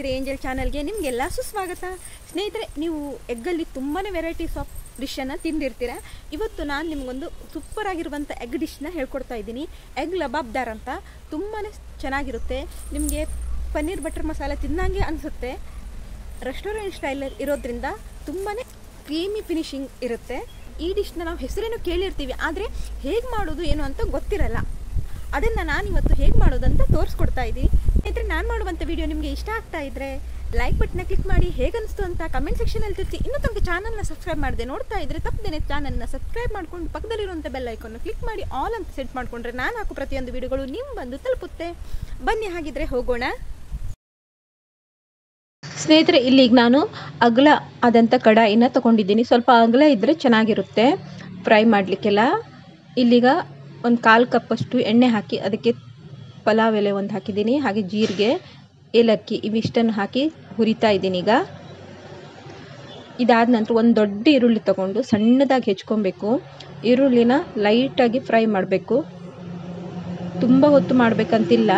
ವೀಕ್ಷಕರೇ, ಏಂಜಲ್ ಚಾನಲ್ಗೆ ನಿಮಗೆಲ್ಲ ಸುಸ್ವಾಗತ. ಸ್ನೇಹಿತರೆ, ನೀವು ಎಗ್ಗಲ್ಲಿ ತುಂಬಾ ವೆರೈಟೀಸ್ ಆಫ್ ಡಿಶನ್ನು ತಿಂದಿರ್ತೀರ. ಇವತ್ತು ನಾನು ನಿಮಗೊಂದು ಸೂಪರ್ ಆಗಿರುವಂಥ ಎಗ್ ಡಿಶ್ನ ಹೇಳ್ಕೊಡ್ತಾ ಇದ್ದೀನಿ. ಎಗ್ ಲಬಾಬ್ದಾರ್ ಅಂತ ತುಂಬಾ ಚೆನ್ನಾಗಿರುತ್ತೆ. ನಿಮಗೆ ಪನ್ನೀರ್ ಬಟರ್ ಮಸಾಲ ತಿನ್ನಂಗೆ ಅನಿಸುತ್ತೆ. ರೆಸ್ಟೋರೆಂಟ್ ಸ್ಟೈಲ್ ಇರೋದ್ರಿಂದ ತುಂಬಾ ಕ್ರೀಮಿ ಫಿನಿಶಿಂಗ್ ಇರುತ್ತೆ. ಈ ಡಿಶ್ನ ನಾವು ಹೆಸರೇನು ಕೇಳಿರ್ತೀವಿ, ಆದರೆ ಹೇಗೆ ಮಾಡೋದು ಏನು ಅಂತ ಗೊತ್ತಿರಲ್ಲ. ಅದನ್ನು ನಾನು ಇವತ್ತು ಹೇಗೆ ಮಾಡೋದು ಅಂತ ತೋರಿಸ್ಕೊಡ್ತಾ ಇದ್ದೀನಿ. ಸ್ನೇಹಿತರೆ, ನಾನು ಮಾಡುವಂಥ ವಿಡಿಯೋ ನಿಮಗೆ ಇಷ್ಟ ಆಗ್ತಾ ಇದ್ದರೆ ಲೈಕ್ ಬಟನ್ನ ಕ್ಲಿಕ್ ಮಾಡಿ, ಹೇಗನ್ನಿಸ್ತು ಅಂತ ಕಮೆಂಟ್ ಸೆಕ್ಷನಲ್ಲಿ ತಿಳಿಸಿ. ಇನ್ನೂ ತನಕ ಚಾನಲ್ನ ಸಬ್ಸ್ಕ್ರೈಬ್ ಮಾಡಿದೆ ನೋಡ್ತಾ ಇದ್ದರೆ ತಪ್ಪದೇನೆ ಚಾನಲ್ನ ಸಬ್ಸ್ಕ್ರೈಬ್ ಮಾಡ್ಕೊಂಡು ಪಕ್ಕದಲ್ಲಿರುವಂಥ ಬೆಲ್ ಐಕಾನ್ನ ಕ್ಲಿಕ್ ಮಾಡಿ ಆಲ್ ಅಂತ ಸೆಟ್ ಮಾಡಿಕೊಂಡ್ರೆ ನಾನು ಹಾಕೋ ಪ್ರತಿಯೊಂದು ವಿಡಿಯೋಗಳು ನಿಮ್ಮ ಬಂದು ತಲುಪುತ್ತೆ. ಬನ್ನಿ, ಹಾಗಿದ್ರೆ ಹೋಗೋಣ. ಸ್ನೇಹಿತರೆ, ಇಲ್ಲಿಗೆ ನಾನು ಅಗಲ ಆದಂಥ ಕಡಾಯಿನ ತೊಗೊಂಡಿದ್ದೀನಿ. ಸ್ವಲ್ಪ ಅಗಲ ಇದ್ದರೆ ಚೆನ್ನಾಗಿರುತ್ತೆ ಫ್ರೈ ಮಾಡಲಿಕ್ಕೆಲ್ಲ. ಇಲ್ಲಿಗ ಒಂದು 1/4 ಕಪ್ಪಷ್ಟು ಎಣ್ಣೆ ಹಾಕಿ ಅದಕ್ಕೆ ಪಲಾವ್ ಎಲೆ ಒಂದು ಹಾಕಿದ್ದೀನಿ, ಹಾಗೆ ಜೀರಿಗೆ, ಏಲಕ್ಕಿ ಇವಿಷ್ಟನ್ನು ಹಾಕಿ ಹುರಿತಾ ಇದ್ದೀನಿ. ಈಗ ಇದಾದ ನಂತರ ಒಂದು ದೊಡ್ಡ ಈರುಳ್ಳಿ ತಗೊಂಡು ಸಣ್ಣದಾಗಿ ಹೆಚ್ಕೊಬೇಕು. ಈರುಳ್ಳಿನ ಲೈಟಾಗಿ ಫ್ರೈ ಮಾಡಬೇಕು. ತುಂಬ ಹೊತ್ತು ಮಾಡಬೇಕಂತಿಲ್ಲ,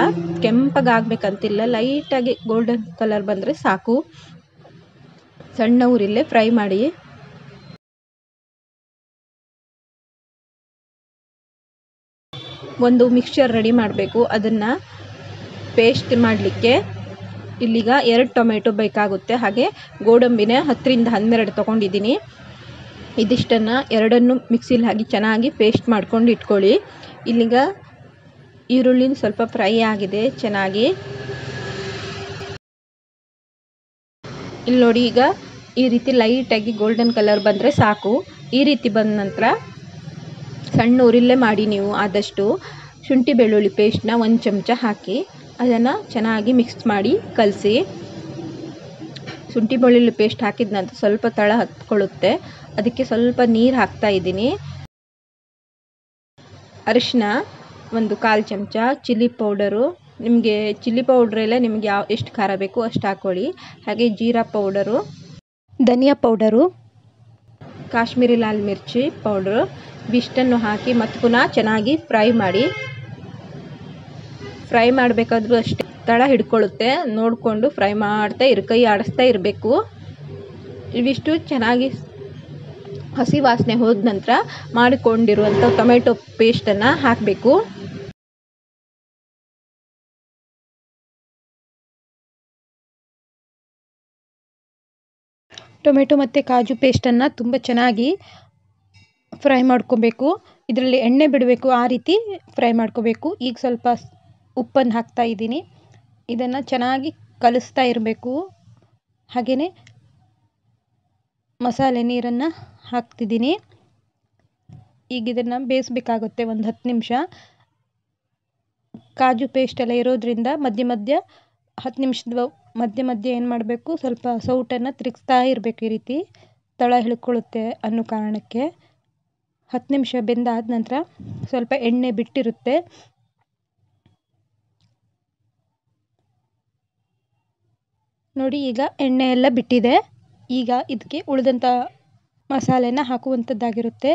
ಕೆಂಪಗಾಗಬೇಕಂತಿಲ್ಲ, ಲೈಟಾಗಿ ಗೋಲ್ಡನ್ ಕಲರ್ ಬಂದರೆ ಸಾಕು. ಸಣ್ಣ ಉರಿಲೇ ಫ್ರೈ ಮಾಡಿ. ಒಂದು ಮಿಕ್ಸ್ಚರ್ ರೆಡಿ ಮಾಡಬೇಕು. ಅದನ್ನು ಪೇಸ್ಟ್ ಮಾಡಲಿಕ್ಕೆ ಇಲ್ಲಿಗ 2 ಟೊಮೆಟೊ ಬೇಕಾಗುತ್ತೆ, ಹಾಗೆ ಗೋಡಂಬಿನ 10ರಿಂದ 12 ತೊಗೊಂಡಿದ್ದೀನಿ. ಇದಿಷ್ಟನ್ನು ಎರಡನ್ನು ಮಿಕ್ಸಿಲಿ ಹಾಕಿ ಚೆನ್ನಾಗಿ ಪೇಸ್ಟ್ ಮಾಡ್ಕೊಂಡು ಇಟ್ಕೊಳ್ಳಿ. ಇಲ್ಲಿಗ ಈರುಳ್ಳಿನ ಸ್ವಲ್ಪ ಫ್ರೈ ಆಗಿದೆ ಚೆನ್ನಾಗಿ. ಇಲ್ಲಿ ನೋಡಿ, ಈಗ ಈ ರೀತಿ ಲೈಟಾಗಿ ಗೋಲ್ಡನ್ ಕಲರ್ ಬಂದರೆ ಸಾಕು. ಈ ರೀತಿ ಬಂದ ನಂತರ ಸಣ್ಣ ಉರಿಲ್ಲೇ ಮಾಡಿ ನೀವು ಆದಷ್ಟು ಶುಂಠಿ ಬೆಳ್ಳುಳ್ಳಿ ಪೇಸ್ಟ್ನ 1 ಚಮಚ ಹಾಕಿ ಅದನ್ನು ಚೆನ್ನಾಗಿ ಮಿಕ್ಸ್ ಮಾಡಿ ಕಲಸಿ. ಶುಂಠಿ ಬೆಳ್ಳುಳ್ಳಿ ಪೇಸ್ಟ್ ಹಾಕಿದ ನಂತರ ಸ್ವಲ್ಪ ತಳ ಹತ್ಕೊಳ್ಳುತ್ತೆ, ಅದಕ್ಕೆ ಸ್ವಲ್ಪ ನೀರು ಹಾಕ್ತಾ ಇದ್ದೀನಿ. ಅರಿಶಿನ ಒಂದು 1/4 ಚಮಚ, ಚಿಲ್ಲಿ ಪೌಡರು, ನಿಮಗೆ ಚಿಲ್ಲಿ ಪೌಡ್ರೆಲ್ಲ ನಿಮಗೆ ಎಷ್ಟು ಖಾರ ಬೇಕು ಅಷ್ಟು ಹಾಕ್ಕೊಳ್ಳಿ. ಹಾಗೆ ಜೀರಾ ಪೌಡರು, ಧನಿಯಾ ಪೌಡರು, ಕಾಶ್ಮೀರಿ ಲಾಲ್ ಮಿರ್ಚಿ ಪೌಡ್ರು ಇವಿಷ್ಟನ್ನು ಹಾಕಿ ಮತ್ತು ಪುನಃ ಚೆನ್ನಾಗಿ ಫ್ರೈ ಮಾಡಿ. ಫ್ರೈ ಮಾಡಬೇಕಾದ್ರೂ ಅಷ್ಟೇ ತಳ ಹಿಡ್ಕೊಳ್ಳುತ್ತೆ, ನೋಡಿಕೊಂಡು ಫ್ರೈ ಮಾಡ್ತಾ ಕೈ ಆಡಿಸ್ತಾ ಇರಬೇಕು. ಇವಿಷ್ಟು ಚೆನ್ನಾಗಿ ಹಸಿ ವಾಸನೆ ಹೋದ ನಂತರ ಮಾಡಿಕೊಂಡಿರುವಂಥ ಟೊಮೆಟೊ ಪೇಸ್ಟನ್ನು ಹಾಕಬೇಕು. ಟೊಮೆಟೊ ಮತ್ತು ಕಾಜು ಪೇಸ್ಟನ್ನು ತುಂಬ ಚೆನ್ನಾಗಿ ಫ್ರೈ ಮಾಡ್ಕೋಬೇಕು. ಇದರಲ್ಲಿ ಎಣ್ಣೆ ಬಿಡಬೇಕು, ಆ ರೀತಿ ಫ್ರೈ ಮಾಡ್ಕೋಬೇಕು. ಈಗ ಸ್ವಲ್ಪ ಉಪ್ಪನ್ನು ಹಾಕ್ತಾ ಇದ್ದೀನಿ. ಇದನ್ನು ಚೆನ್ನಾಗಿ ಕಲಿಸ್ತಾ ಇರಬೇಕು. ಹಾಗೆಯೇ ಮಸಾಲೆ ನೀರನ್ನು ಹಾಕ್ತಿದ್ದೀನಿ. ಈಗ ಇದನ್ನು ಬೇಯಿಸ್ಬೇಕಾಗುತ್ತೆ ಒಂದು 10 ನಿಮಿಷ. ಕಾಜು ಪೇಸ್ಟ್ ಎಲ್ಲ ಇರೋದ್ರಿಂದ ಮಧ್ಯ ಮಧ್ಯ 10 ನಿಮಿಷದ ಮಧ್ಯೆ ಏನು ಮಾಡಬೇಕು, ಸ್ವಲ್ಪ ಸೌಟನ್ನು ತಿರುಗಿಸ್ತಾ ಇರಬೇಕು. ಈ ರೀತಿ ತಳ ಹಿಡ್ಕೊಳ್ಳುತ್ತೆ ಅನ್ನೋ ಕಾರಣಕ್ಕೆ. 10 ನಿಮಿಷ ಬೆಂದಾದ ನಂತರ ಸ್ವಲ್ಪ ಎಣ್ಣೆ ಬಿಟ್ಟಿರುತ್ತೆ. ನೋಡಿ, ಈಗ ಎಣ್ಣೆ ಎಲ್ಲ ಬಿಟ್ಟಿದೆ. ಈಗ ಇದಕ್ಕೆ ಉಳಿದಂಥ ಮಸಾಲೆನ ಹಾಕುವಂಥದ್ದಾಗಿರುತ್ತೆ.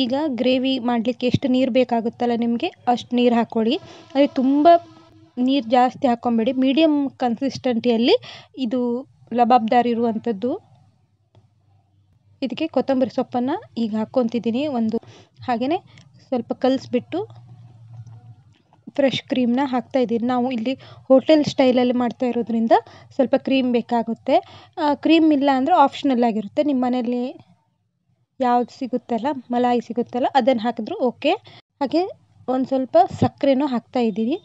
ಈಗ ಗ್ರೇವಿ ಮಾಡಲಿಕ್ಕೆ ಎಷ್ಟು ನೀರು ಬೇಕಾಗುತ್ತಲ್ಲ ನಿಮಗೆ ಅಷ್ಟು ನೀರು ಹಾಕ್ಕೊಳ್ಳಿ. ಅದೇ ತುಂಬ ನೀರು ಜಾಸ್ತಿ ಹಾಕ್ಕೊಂಬೇಡಿ, ಮೀಡಿಯಮ್ ಕನ್ಸಿಸ್ಟೆನ್ಸಿಯಲ್ಲಿ ಇದು ಲಬಾಬ್ದಾರ್ ಇರುವಂಥದ್ದು. ಇದಕ್ಕೆ ಕೊತ್ತಂಬರಿ ಸೊಪ್ಪನ್ನು ಈಗ ಹಾಕ್ಕೊತಿದ್ದೀನಿ ಹಾಗೆಯೇ ಸ್ವಲ್ಪ ಕಲಿಸ್ಬಿಟ್ಟು ಫ್ರೆಶ್ ಕ್ರೀಮ್ನ ಹಾಕ್ತಾಯಿದ್ದೀನಿ. ನಾವು ಇಲ್ಲಿ ಹೋಟೆಲ್ ಸ್ಟೈಲಲ್ಲಿ ಮಾಡ್ತಾ ಇರೋದ್ರಿಂದ ಸ್ವಲ್ಪ ಕ್ರೀಮ್ ಬೇಕಾಗುತ್ತೆ. ಕ್ರೀಮ್ ಇಲ್ಲ ಅಂದರೆ ಆಪ್ಷನಲ್ ಆಗಿರುತ್ತೆ. ನಿಮ್ಮ ಮನೇಲಿ ಯಾವ್ದು ಸಿಗುತ್ತಲ್ಲ, ಮಲಾಯಿ ಸಿಗುತ್ತಲ್ಲ, ಅದನ್ನು ಹಾಕಿದ್ರು ಓಕೆ. ಹಾಗೆ ಒಂದು ಸ್ವಲ್ಪ ಸಕ್ಕರೆನೂ ಹಾಕ್ತಾಯಿದ್ದೀನಿ.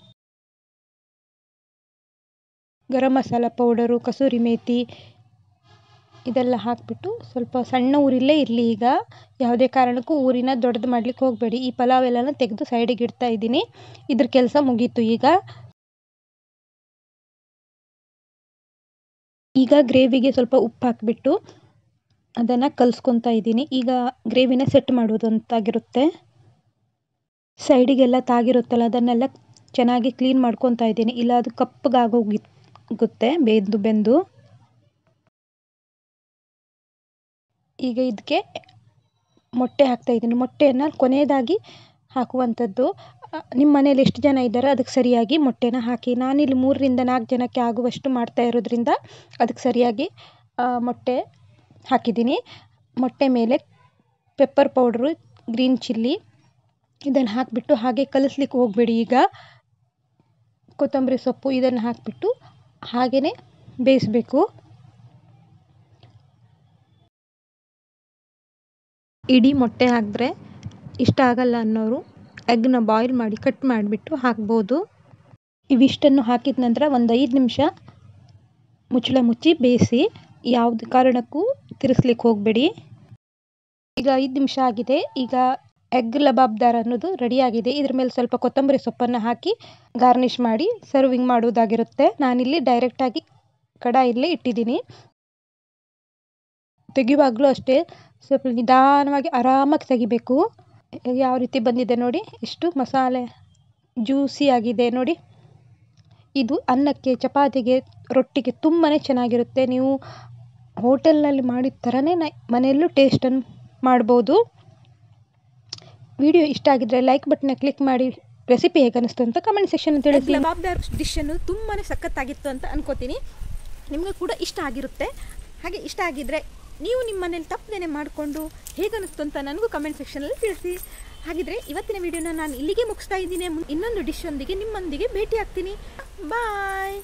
ಗರಂ ಮಸಾಲ ಪೌಡರು, ಕಸೂರಿ ಮೇಥಿ ಇದೆಲ್ಲ ಹಾಕಿಬಿಟ್ಟು ಸ್ವಲ್ಪ ಸಣ್ಣ ಉರಿಲೇ ಇರಲಿ. ಈಗ ಯಾವುದೇ ಕಾರಣಕ್ಕೂ ಊರಿನ ದೊಡ್ಡದು ಮಾಡಲಿಕ್ಕೆ ಹೋಗಬೇಡಿ. ಈ ಪಲಾವ್ ಎಲ್ಲನ ತೆಗೆದು ಸೈಡಿಗೆ ಇಡ್ತಾ ಇದ್ದೀನಿ. ಇದ್ರ ಕೆಲಸ ಮುಗೀತು. ಈಗ ಗ್ರೇವಿಗೆ ಸ್ವಲ್ಪ ಉಪ್ಪು ಹಾಕಿಬಿಟ್ಟು ಅದನ್ನು ಕಲಿಸ್ಕೊತಾ ಇದ್ದೀನಿ. ಈಗ ಗ್ರೇವಿನ ಸೆಟ್ ಮಾಡೋದು ಅಂತಾಗಿರುತ್ತೆ. ಸೈಡಿಗೆಲ್ಲ ತಾಗಿರುತ್ತಲ್ಲ ಅದನ್ನೆಲ್ಲ ಚೆನ್ನಾಗಿ ಕ್ಲೀನ್ ಮಾಡ್ಕೊತಾ ಇದ್ದೀನಿ, ಇಲ್ಲ ಅದು ಕಪ್ಪಗಾಗೋಗುತ್ತೆ ಬೆಂದು. ಈಗ ಇದಕ್ಕೆ ಮೊಟ್ಟೆ ಹಾಕ್ತಾಯಿದ್ದೀನಿ. ಮೊಟ್ಟೆಯನ್ನು ಕೊನೆಯದಾಗಿ ಹಾಕುವಂಥದ್ದು. ನಿಮ್ಮ ಮನೇಲಿ ಎಷ್ಟು ಜನ ಇದ್ದಾರೋ ಅದಕ್ಕೆ ಸರಿಯಾಗಿ ಮೊಟ್ಟೆನ ಹಾಕಿ. ನಾನಿಲ್ಲಿ 3ರಿಂದ 4 ಜನಕ್ಕೆ ಆಗುವಷ್ಟು ಮಾಡ್ತಾ ಇರೋದ್ರಿಂದ ಅದಕ್ಕೆ ಸರಿಯಾಗಿ ಮೊಟ್ಟೆ ಹಾಕಿದ್ದೀನಿ. ಮೊಟ್ಟೆ ಮೇಲೆ ಪೆಪ್ಪರ್ ಪೌಡ್ರು, ಗ್ರೀನ್ ಚಿಲ್ಲಿ ಇದನ್ನು ಹಾಕಿಬಿಟ್ಟು ಹಾಗೆ ಕಲಿಸ್ಲಿಕ್ಕೆ ಹೋಗಬೇಡಿ. ಈಗ ಕೊತ್ತಂಬರಿ ಸೊಪ್ಪು ಇದನ್ನು ಹಾಕಿಬಿಟ್ಟು ಹಾಗೆಯೇ ಬೇಯಿಸಬೇಕು. ಇಡೀ ಮೊಟ್ಟೆ ಹಾಕಿದ್ರೆ ಇಷ್ಟ ಆಗಲ್ಲ ಅನ್ನೋರು ಎಗ್ನ ಬಾಯ್ಲ್ ಮಾಡಿ ಕಟ್ ಮಾಡಿಬಿಟ್ಟು ಹಾಕ್ಬೋದು. ಇವಿಷ್ಟನ್ನು ಹಾಕಿದ ನಂತರ ಒಂದು 5 ನಿಮಿಷ ಮುಚ್ಚಳ ಮುಚ್ಚಿ ಬೇಯಿಸಿ. ಯಾವುದೇ ಕಾರಣಕ್ಕೂ ತಿರ್ಸ್ಲಿಕ್ಕೆ ಹೋಗಬೇಡಿ. ಈಗ 5 ನಿಮಿಷ ಆಗಿದೆ. ಈಗ ಎಗ್ ಲಬಾಬ್ದಾರ್ ಅನ್ನೋದು ರೆಡಿಯಾಗಿದೆ. ಇದ್ರ ಮೇಲೆ ಸ್ವಲ್ಪ ಕೊತ್ತಂಬರಿ ಸೊಪ್ಪನ್ನು ಹಾಕಿ ಗಾರ್ನಿಷ್ ಮಾಡಿ ಸರ್ವಿಂಗ್ ಮಾಡುವುದಾಗಿರುತ್ತೆ. ನಾನಿಲ್ಲಿ ಡೈರೆಕ್ಟಾಗಿ ಕಡಾಯಲ್ಲೇ ಇಟ್ಟಿದ್ದೀನಿ. ತೆಗೆಯುವಾಗಲೂ ಅಷ್ಟೇ ಸ್ವಲ್ಪ ನಿಧಾನವಾಗಿ ಆರಾಮಾಗಿ ತೆಗಿಬೇಕು. ಯಾವ ರೀತಿ ಬಂದಿದೆ ನೋಡಿ, ಎಷ್ಟು ಮಸಾಲೆ ಜ್ಯೂಸಿ ಆಗಿದೆ ನೋಡಿ. ಇದು ಅನ್ನಕ್ಕೆ, ಚಪಾತಿಗೆ, ರೊಟ್ಟಿಗೆ ತುಂಬಾ ಚೆನ್ನಾಗಿರುತ್ತೆ. ನೀವು ಹೋಟೆಲ್ನಲ್ಲಿ ಮಾಡಿದ ಥರನೇ ಮನೆಯಲ್ಲೂ ಟೇಸ್ಟನ್ನು ಮಾಡ್ಬೋದು. ವಿಡಿಯೋ ಇಷ್ಟ ಆಗಿದ್ರೆ ಲೈಕ್ ಬಟನ್ನ ಕ್ಲಿಕ್ ಮಾಡಿ. ರೆಸಿಪಿ ಹೇಗೆ ಅನಿಸ್ತು ಅಂತ ಕಮೆಂಟ್ ಸೆಕ್ಷನ್ ಅಂತ ತಿಳಿಸಿ. ಲಬಾಬ್ದಾರ್ ಡಿಶನ್ನು ತುಂಬಾ ಸಖತ್ತಾಗಿತ್ತು ಅಂತ ಅನ್ಕೋತೀನಿ. ನಿಮಗೂ ಕೂಡ ಇಷ್ಟ ಆಗಿರುತ್ತೆ. ಹಾಗೆ ಇಷ್ಟ ಆಗಿದ್ದರೆ ನೀವು ನಿಮ್ಮ ಮನೇಲಿ ತಪ್ಪದೇನೆ ಮಾಡಿಕೊಂಡು ಹೇಗನ್ನಿಸ್ತು ಅಂತ ನನಗೂ ಕಮೆಂಟ್ ಸೆಕ್ಷನಲ್ಲಿ ತಿಳಿಸಿ. ಹಾಗಿದ್ರೆ ಇವತ್ತಿನ ವಿಡಿಯೋನ ನಾನು ಇಲ್ಲಿಗೆ ಮುಗಿಸ್ತಾ ಇದ್ದೀನಿ. ಇನ್ನೊಂದು ಡಿಶ್ ಒಂದಿಗೆ ನಿಮ್ಮೊಂದಿಗೆ ಭೇಟಿ ಆಗ್ತೀನಿ. ಬಾಯ್.